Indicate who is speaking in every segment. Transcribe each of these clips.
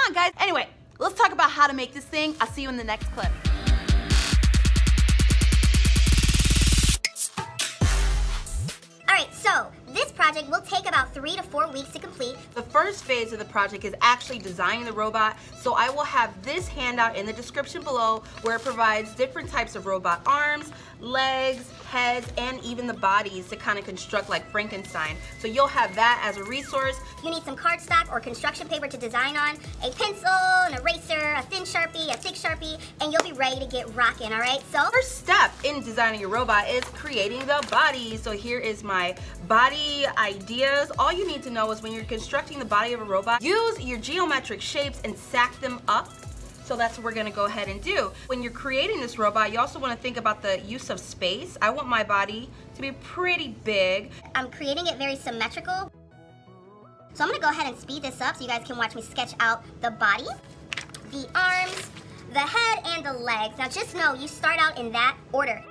Speaker 1: on, guys. Anyway, let's talk about how to make this thing. I'll see you in the next clip.
Speaker 2: Alright, so this project will take about 3 to 4 weeks to complete.
Speaker 1: The first phase of the project is actually designing the robot, so I will have this handout in the description below where it provides different types of robot arms, legs, heads, and even the bodies to kind of construct like Frankenstein. So you'll have that as a resource.
Speaker 2: You need some cardstock or construction paper to design on, a pencil, an eraser, a thin Sharpie, a thick Sharpie, and you'll be ready to get rocking, alright? So,
Speaker 1: first step in designing your robot is creating the body. So here is my body ideas. All you need to know is when you're constructing the body of a robot, use your geometric shapes and stack them up. So that's what we're gonna go ahead and do. When you're creating this robot, you also wanna think about the use of space. I want my body to be pretty big.
Speaker 2: I'm creating it very symmetrical. So I'm gonna go ahead and speed this up so you guys can watch me sketch out the body, the arms, the head, and the legs. Now just know, you start out in that order.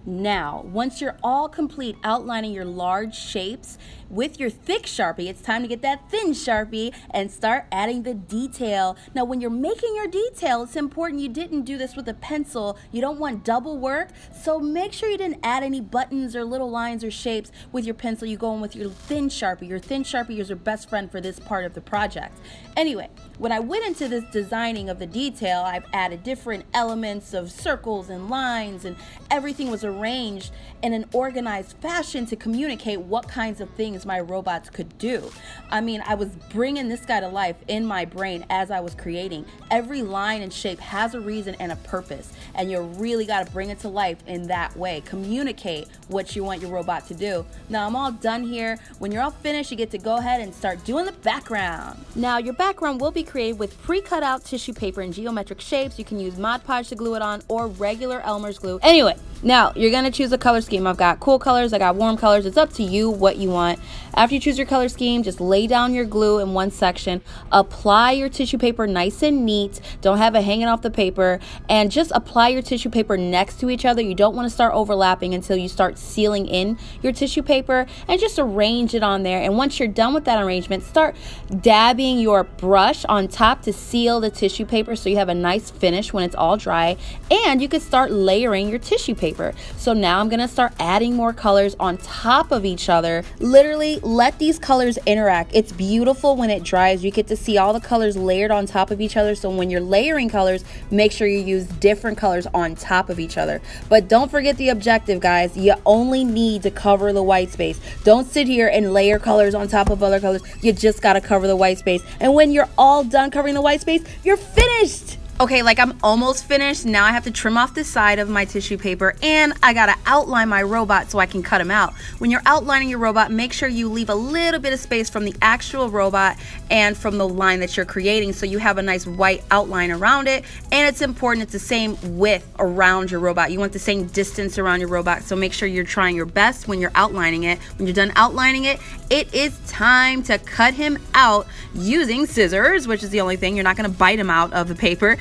Speaker 3: Now, once you're all complete outlining your large shapes with your thick Sharpie, it's time to get that thin Sharpie and start adding the detail. Now, when you're making your detail, it's important you didn't do this with a pencil. You don't want double work, so make sure you didn't add any buttons or little lines or shapes with your pencil. You go in with your thin Sharpie. Your thin Sharpie is your best friend for this part of the project. Anyway, when I went into this designing of the detail, I've added different elements of circles and lines, and everything was arranged in an organized fashion to communicate what kinds of things my robots could do. I mean, I was bringing this guy to life in my brain as I was creating. Every line and shape has a reason and a purpose, and you really got to bring it to life in that way. Communicate what you want your robot to do. Now, I'm all done here. When you're all finished, you get to go ahead and start doing the background. Now, your background will be created with pre-cut out tissue paper in geometric shapes. You can use Mod Podge to glue it on or regular Elmer's glue. Anyway, now you're gonna choose a color scheme. I've got cool colors, I got warm colors. It's up to you what you want. After you choose your color scheme, just lay down your glue in one section, apply your tissue paper nice and neat, don't have it hanging off the paper, and just apply your tissue paper next to each other. You don't want to start overlapping until you start sealing in your tissue paper, and just arrange it on there. And once you're done with that arrangement, start dabbing your brush on top to seal the tissue paper so you have a nice finish when it's all dry, and you can start layering your tissue paper. So now I'm gonna start adding more colors on top of each other. Literally let these colors interact. It's beautiful when it dries. You get to see all the colors layered on top of each other. So when you're layering colors, make sure you use different colors on top of each other. But don't forget the objective, guys. You only need to cover the white space. Don't sit here and layer colors on top of other colors. You just gotta cover the white space. And when you're all done covering the white space, you're finished. Okay, like I'm almost finished. Now I have to trim off the side of my tissue paper, and I gotta outline my robot so I can cut him out. When you're outlining your robot, make sure you leave a little bit of space from the actual robot and from the line that you're creating so you have a nice white outline around it. And it's important it's the same width around your robot. You want the same distance around your robot, so make sure you're trying your best when you're outlining it. When you're done outlining it, it is time to cut him out using scissors, which is the only thing. You're not gonna bite him out of the paper.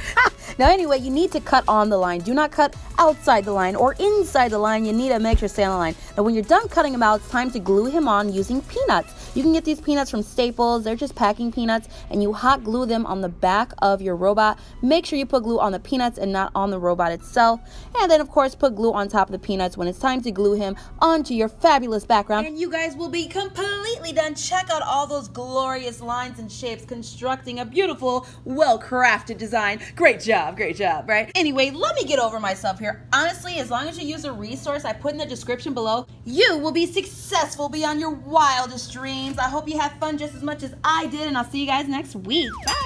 Speaker 3: Now anyway, you need to cut on the line. Do not cut outside the line or inside the line. You need to make sure to stay on the line. Now when you're done cutting him out, it's time to glue him on using peanuts. You can get these peanuts from Staples. They're just packing peanuts, and you hot glue them on the back of your robot. Make sure you put glue on the peanuts and not on the robot itself. And then of course put glue on top of the peanuts when it's time to glue him onto your fabulous background. And you guys will be completely done. Check out all those glorious lines and shapes, constructing a beautiful, well-crafted design. Great job, right? Anyway, let me get over myself here. Honestly, as long as you use a resource I put in the description below, you will be successful beyond your wildest dreams. I hope you have fun just as much as I did, and I'll see you guys next week. Bye!